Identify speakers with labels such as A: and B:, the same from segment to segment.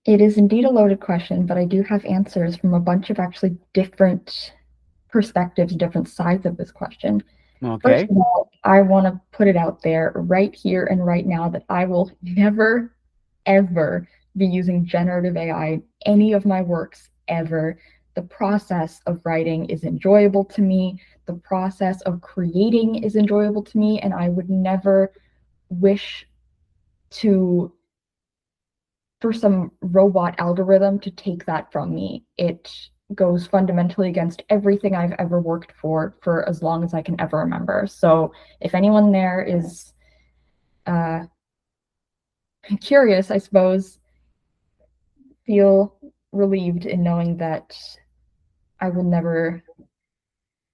A: It is indeed a loaded question, but I do have answers from a bunch of actually different perspectives, different sides of this question. First
B: Okay.
A: of all, I want to put it out there right here and right now that I will never, ever be using generative AI in any of my works ever. The process of writing is enjoyable to me. The process of creating is enjoyable to me, and I would never wish to for some robot algorithm to take that from me. It goes fundamentally against everything I've ever worked for as long as I can ever remember. So if anyone there is uh, curious, I suppose, feel relieved in knowing that I will never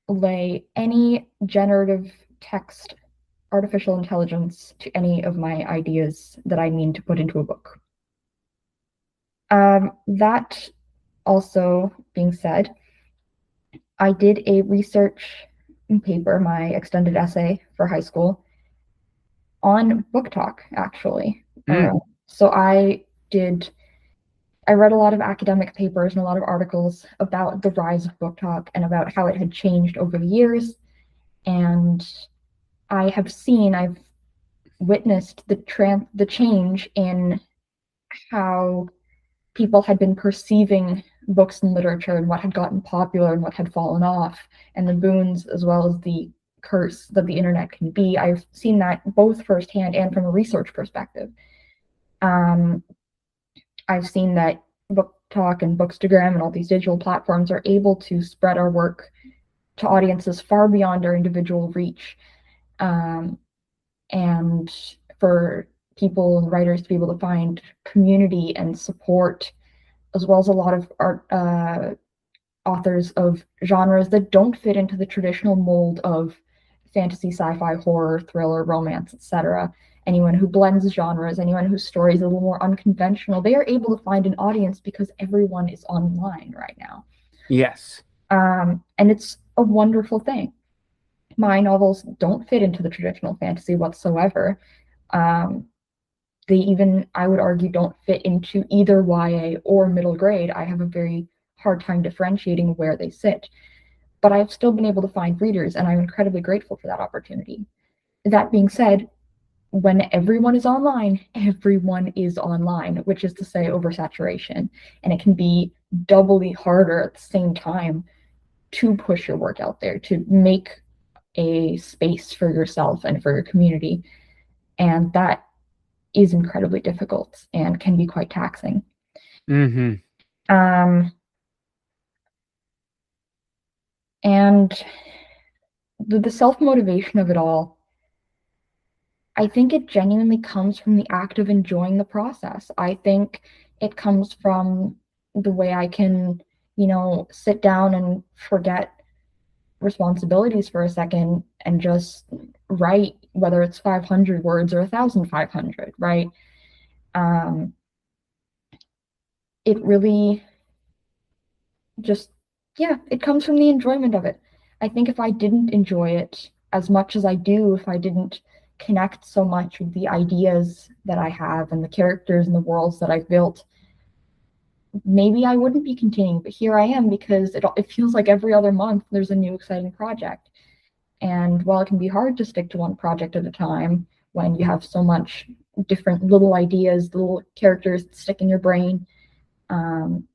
A: lay any generative text artificial intelligence to any of my ideas that I mean to put into a book. That also being said, I did a research paper, my extended essay for high school, on book talk, actually.
B: Mm.
A: So did, I read a lot of academic papers and a lot of articles about the rise of book talk and about how it had changed over the years. And I've witnessed the change in how people had been perceiving books and literature and what had gotten popular and what had fallen off, and the boons as well as the curse that the internet can be. I've seen that both firsthand and from a research perspective. Um, I've seen that Book Talk and Bookstagram and all these digital platforms are able to spread our work to audiences far beyond our individual reach. Um, and for people and writers to be able to find community and support, as well as a lot of art authors of genres that don't fit into the traditional mold of fantasy, sci-fi, horror, thriller, romance, etc. Anyone who blends genres, anyone whose story is a little more unconventional, they are able to find an audience because everyone is online right now.
B: Yes.
A: And it's a wonderful thing. My novels don't fit into the traditional fantasy whatsoever. Um, they even, I would argue, don't fit into either YA or middle grade. I have a very hard time differentiating where they sit. But I've still been able to find readers, and I'm incredibly grateful for that opportunity. That being said, when everyone is online, which is to say oversaturation, and it can be doubly harder at the same time to push your work out there, to make a space for yourself and for your community. And that is incredibly difficult and can be quite taxing.
B: Mm-hmm.
A: Um, and the self motivation of it all, I think it genuinely comes from the act of enjoying the process. I think it comes from the way I can, sit down and forget responsibilities for a second and just write, whether it's 500 words or 1,500, right? Um, it really just, yeah, it comes from the enjoyment of it. I think if I didn't enjoy it as much as I do, if I didn't connect so much with the ideas that I have and the characters and the worlds that I've built, maybe I wouldn't be continuing. But here I am because it feels like every other month there's a new exciting project. And while it can be hard to stick to one project at a time when you have so much different little ideas, little characters that stick in your brain, um,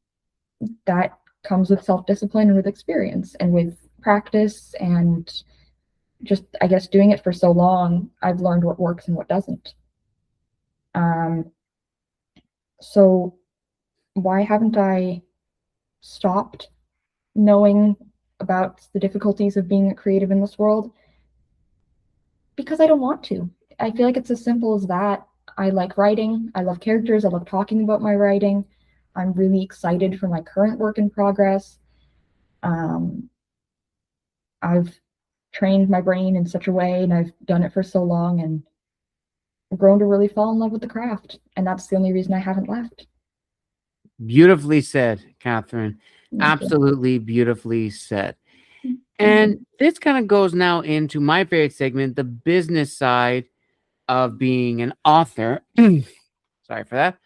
A: that comes with self discipline and with experience and with practice and just, I guess, doing it for so long, I've learned what works and what doesn't. Um, so why haven't I stopped knowing about the difficulties of being a creative in this world? Because I don't want to. I feel like it's as simple as that. I like writing. I love characters. I love talking about my writing. I'm really excited for my current work in progress. Um, I've trained my brain in such a way and I've done it for so long and grown to really fall in love with the craft. And that's the only reason I haven't left.
B: Beautifully said, Catherine.
A: Thank you.
B: Absolutely beautifully said.
A: Thank
B: And
A: you.
B: this kind of goes now into my favorite segment, the business side of being an author. Sorry for that.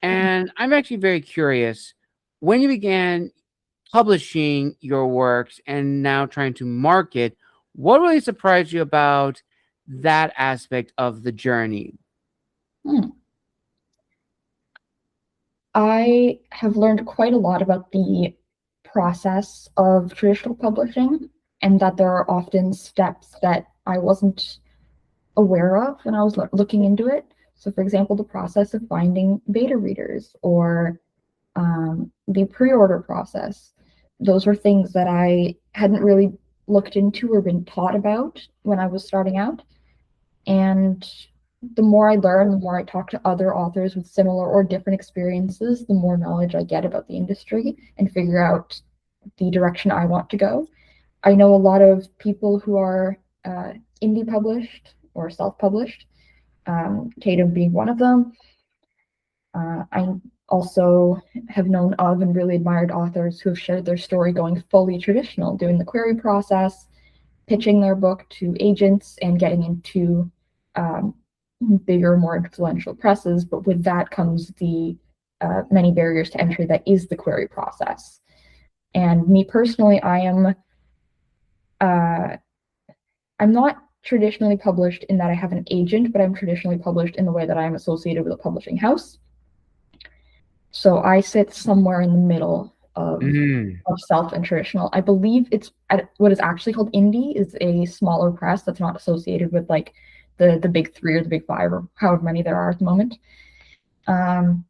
B: And I'm actually very curious, when you began publishing your works and now trying to market, what really surprised you about that aspect of the journey?
A: Hmm. I have learned quite a lot about the process of traditional publishing, and that there are often steps that I wasn't aware of when I was looking into it. So, for example, the process of finding beta readers or the pre order process. Those were things that I hadn't really looked into or been taught about when I was starting out. And the more I learn, the more I talk to other authors with similar or different experiences, the more knowledge I get about the industry and figure out the direction I want to go. I know a lot of people who are indie published or self published, Tatum being one of them. I also have known of and really admired authors who have shared their story going fully traditional, doing the query process, pitching their book to agents, and getting into um, bigger, more influential presses. But with that comes the many barriers to entry that is the query process. And me personally, uh, I'm not traditionally published in that I have an agent, but I'm traditionally published in the way that I'm associated with a publishing house. So I sit somewhere in the middle
B: Mm,
A: of self and traditional. I believe it's at what is actually called indie is a smaller press that's not associated with like the big three or the big five or however many there are at the moment. Um,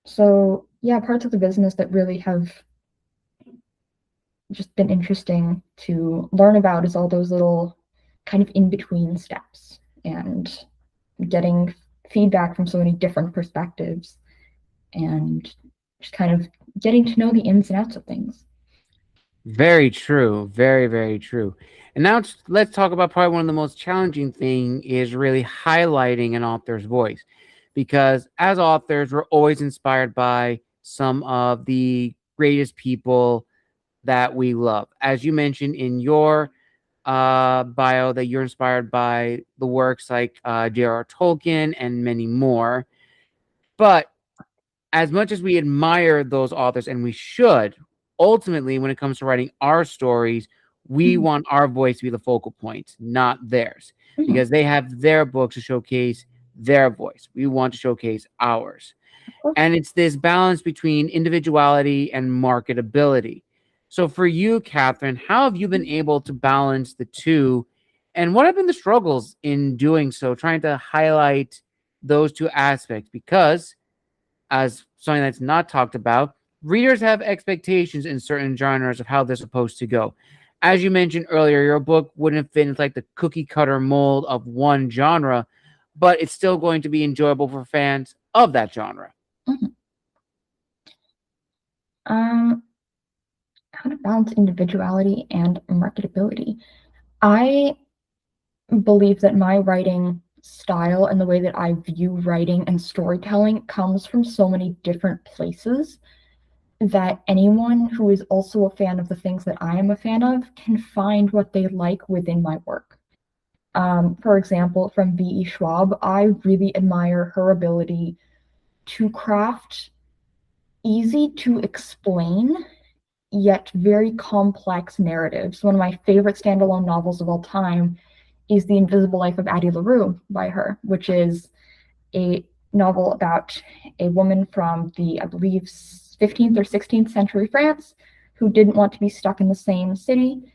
A: so yeah, parts of the business that really have just been interesting to learn about is all those little kind of in between steps and getting feedback from so many different perspectives and just kind of getting to know the ins and outs of things.
B: very true. Very, very true. And now let's talk about probably one of the most challenging thing is really highlighting an author's voice. Because as authors, we're always inspired by some of the greatest people that we love. As you mentioned in your bio, that you're inspired by the works like J.R.R. Tolkien and many more. But as much as we admire those authors, and we should, ultimately, when it comes to writing our stories, we
A: Mhm.
B: want our voice to be the focal point, not theirs,
A: Mhm.
B: because they have their books to showcase their voice. We want to showcase ours.
A: Of course.
B: And it's this balance between individuality and marketability. So for you, Catherine, how have you been able to balance the two? And what have been the struggles in doing so, trying to highlight those two aspects? Because, as something that's not talked about, readers have expectations in certain genres of how they're supposed to go. As you mentioned earlier, your book wouldn't fit into like the cookie cutter mold of one genre, but it's still going to be enjoyable for fans of that genre.
A: Mhm. Um, how to balance individuality and marketability. I believe that my writing style and the way that I view writing and storytelling comes from so many different places that anyone who is also a fan of the things that I am a fan of can find what they like within my work. For example, from V.E. Schwab, I really admire her ability to craft easy to explain yet very complex narratives. One of my favorite standalone novels of all time is The Invisible Life of Addie LaRue by her, which is a novel about a woman from the, I believe, 15th or 16th century France who didn't want to be stuck in the same city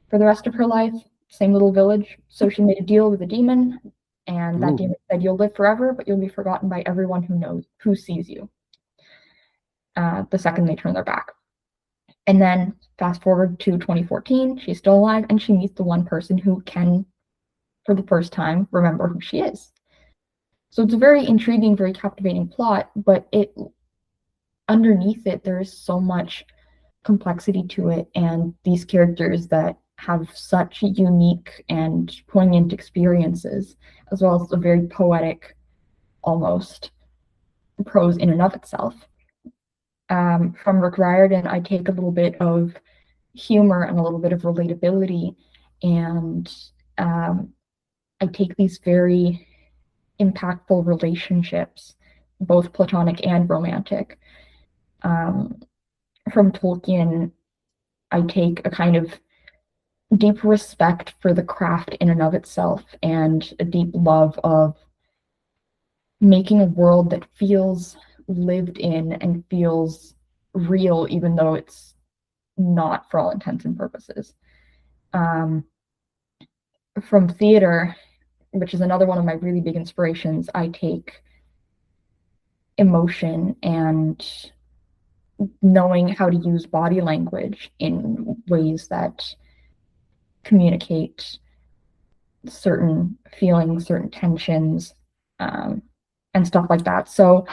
A: for the rest of her life, same little village. So she made a deal with a demon, and that
B: Ooh.
A: demon said, "You'll live forever, but you'll be forgotten by everyone who knows, who sees you, the second they turn their back." And then fast forward to 2014, she's still alive, and she meets the one person who can, for the first time, remember who she is. So it's a very intriguing, very captivating plot, but it underneath it, there is so much complexity to it, and these characters that have such unique and poignant experiences, as well as a very poetic, almost prose in and of itself. From Rick Riordan, I take a little bit of humor and a little bit of relatability, and um, I take these very impactful relationships both platonic and romantic. Um, from Tolkien, I take a kind of deep respect for the craft in and of itself and a deep love of making a world that feels lived in and feels real, even though it's not for all intents and purposes. Um, from theater, which is another one of my really big inspirations, I take emotion and knowing how to use body language in ways that communicate certain feelings, certain tensions, um, and stuff like that. So,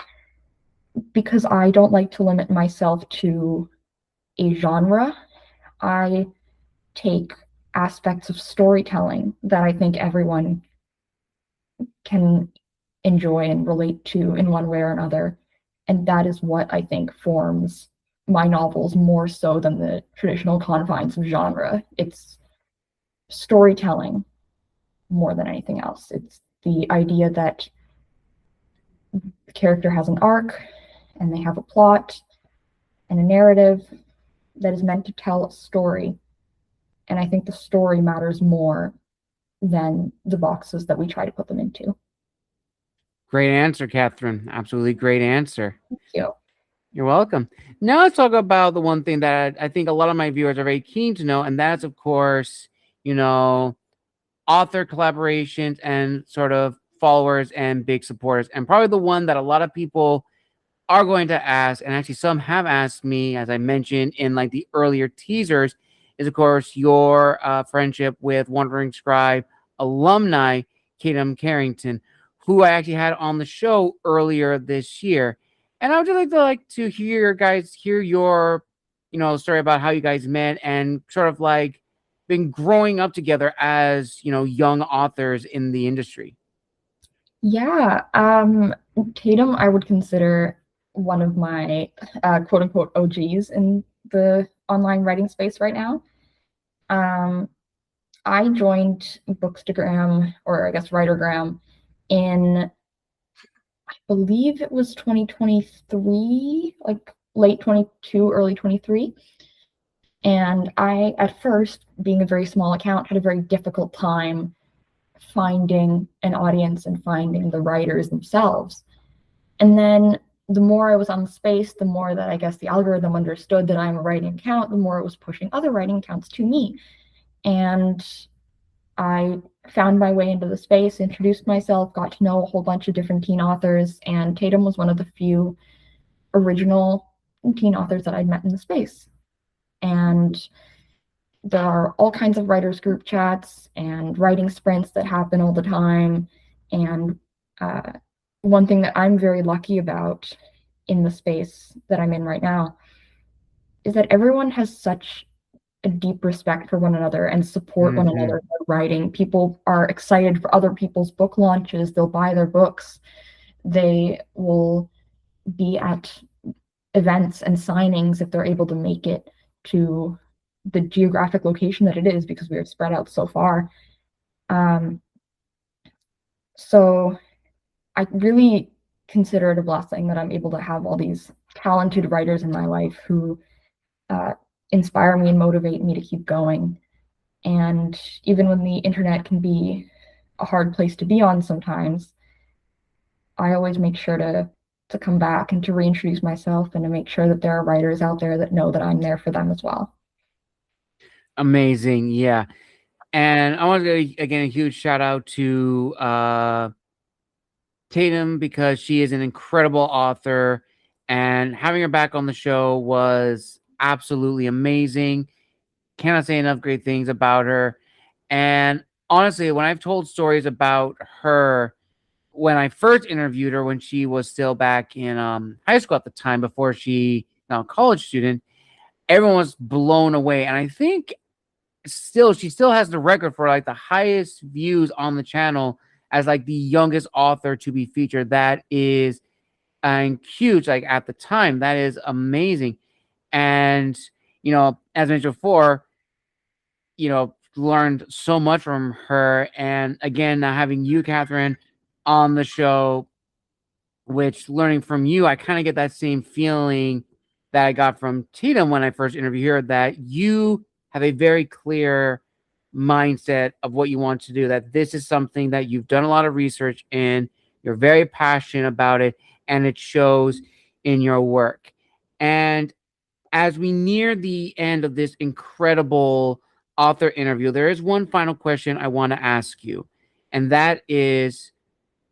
A: because I don't like to limit myself to a genre, I take aspects of storytelling that I think everyone can enjoy and relate to in one way or another. And that is what I think forms my novels more so than the traditional confines of genre. It's storytelling more than anything else. It's the idea that the character has an arc and they have a plot and a narrative that is meant to tell a story. And I think the story matters more than the boxes that we try to put them into.
B: Great answer, Catherine. Absolutely great answer.
A: Thank you.
B: You're welcome. Now let's talk about the one thing that I think a lot of my viewers are very keen to know, and that's, of course, you know, author collaborations and sort of followers and big supporters. And probably the one that a lot of people are going to ask, and actually some have asked me, as I mentioned in like the earlier teasers, is of course your friendship with Wandering Scribe alumni Kadam Carrington, who I actually had on the show earlier this year. And I would just like to hear your story about how you guys met and sort of like been growing up together as young authors in the industry.
A: Yeah, Tatum, I would consider one of my quote unquote OGs in the online writing space right now. Um, I joined Bookstagram, or I guess Writergram, in I believe it was 2023, like late 22, early 23. And I, at first, being a very small account, had a very difficult time finding an audience and finding the writers themselves. And then the more I was on the space, the more that I guess the algorithm understood that I'm a writing account, the more it was pushing other writing accounts to me. And I found my way into the space, introduced myself, got to know a whole bunch of different teen authors, and Tatum was one of the few original teen authors that I'd met in the space. And there are all kinds of writers group chats and writing sprints that happen all the time. And uh, one thing that I'm very lucky about in the space that I'm in right now is that everyone has such a deep respect for one another and support one
B: Hmm.
A: another in their writing. People are excited for other people's book launches. They'll buy their books. They will be at events and signings if they're able to make it to the geographic location that it is because we are spread out so far. Um, so I really consider it a blessing that I'm able to have all these talented writers in my life who uh, inspire me and motivate me to keep going. And even when the internet can be a hard place to be on sometimes, I always make sure to come back and to reintroduce myself and to make sure that there are writers out there that know that I'm there for them as well.
B: Amazing. Yeah. And I want to give again a huge shout out to Tatum because she is an incredible author, and having her back on the show was absolutely amazing. Cannot say enough great things about her. And honestly, when I've told stories about her, when I first interviewed her, when she was still back in high school at the time, before she now a college student, everyone was blown away. And I think she still has the record for like the highest views on the channel as like the youngest author to be featured. That is huge. Like at the time, that is amazing. And as mentioned before, learned so much from her. And again, now having you, Catherine, on the show, which learning from you, I kind of get that same feeling that I got from Tatum when I first interviewed her, that you have a very clear mindset of what you want to do, that this is something that you've done a lot of research in, you're very passionate about it, and it shows in your work. And as we near the end of this incredible author interview, there is one final question I want to ask you, and that is,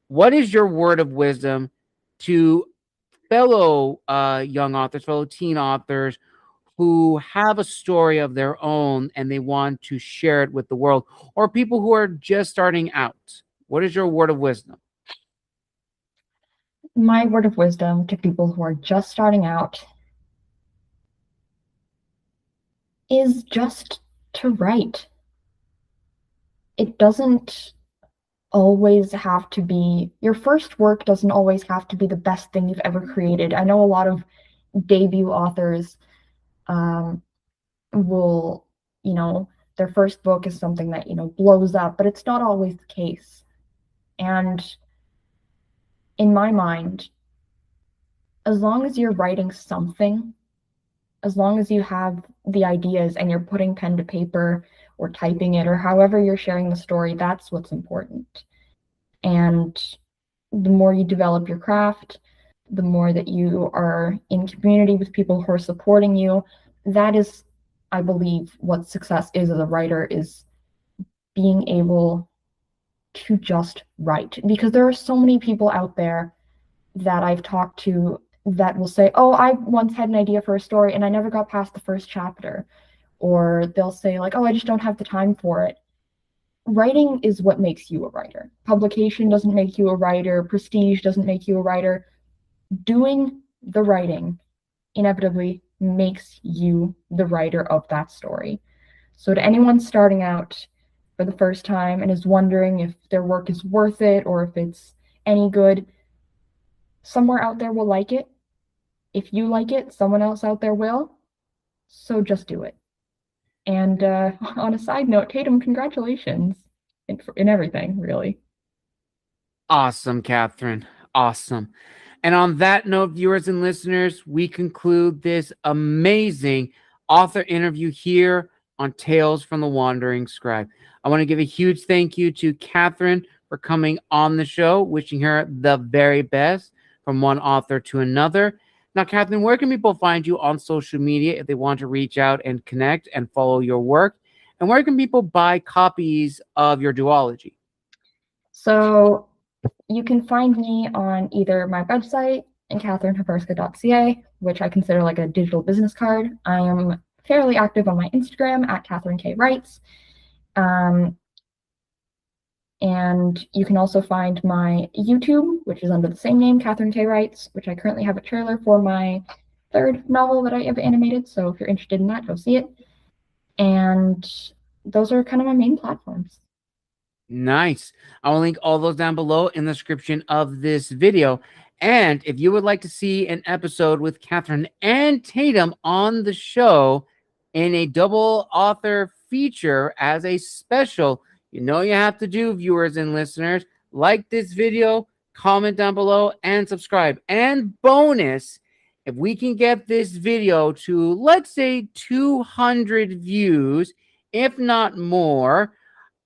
B: what is your word of wisdom to fellow young authors, fellow teen authors who have a story of their own and they want to share it with the world, or people who are just starting out? What is your word of wisdom?
A: My word of wisdom to people who are just starting out is just to write. It doesn't always have to be, your first work doesn't always have to be the best thing you've ever created. I know a lot of debut authors um, will, you know, their first book is something that, blows up, but it's not always the case. And in my mind, as long as you're writing something, as long as you have the ideas and you're putting pen to paper or typing it or however you're sharing the story, that's what's important. And the more you develop your craft, the more that you are in community with people who are supporting you, that is, I believe, what success is as a writer, is being able to just write. Because there are so many people out there that I've talked to that will say, oh, I once had an idea for a story and I never got past the first chapter. Or they'll say, like, oh, I just don't have the time for it. Writing is what makes you a writer. Publication doesn't make you a writer. Prestige doesn't make you a writer. Doing the writing inevitably makes you the writer of that story. So to anyone starting out for the first time and is wondering if their work is worth it or if it's any good, somewhere out there will like it. If you like it, someone else out there will. So just do it. And on a side note, Tatum, congratulations in everything, really.
B: Awesome, Catherine. Awesome. And on that note, viewers and listeners, we conclude this amazing author interview here on Tales from the Wandering Scribe. I want to give a huge thank you to Catherine for coming on the show, wishing her the very best from one author to another. Now, Catherine, where can people find you on social media if they want to reach out and connect and follow your work? And where can people buy copies of your duology?
A: So you can find me on either my website in katherinehaperska.ca, which I consider like a digital business card. I am fairly active on my Instagram at Catherine K. Writes. And you can also find my YouTube, which is under the same name, Catherine K. Writes, which I currently have a trailer for my third novel that I have animated. So if you're interested in that, go see it. And those are kind of my main platforms.
B: Nice. I will link all those down below in the description of this video. And if you would like to see an episode with Catherine and Tatum on the show in a double author feature as a special, you know you have to do, viewers and listeners, like this video, comment down below, and subscribe. And bonus, if we can get this video to, let's say, 200 views, if not more,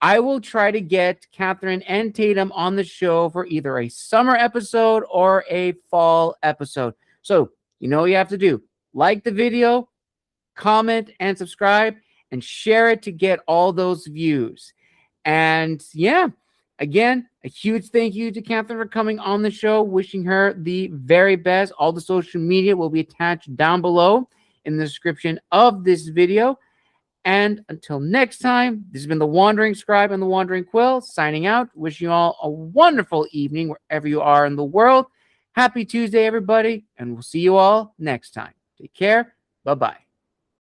B: I will try to get Catherine and Tatum on the show for either a summer episode or a fall episode. So, you know what you have to do. Like the video, comment, and subscribe, and share it to get all those views. And yeah, again, a huge thank you to Catherine for coming on the show, wishing her the very best. All the social media will be attached down below in the description of this video. And until next time, this has been the Wandering Scribe and the Wandering Quill signing out. Wishing you all a wonderful evening wherever you are in the world. Happy Tuesday, everybody, and we'll see you all next time. Take care. Bye-bye.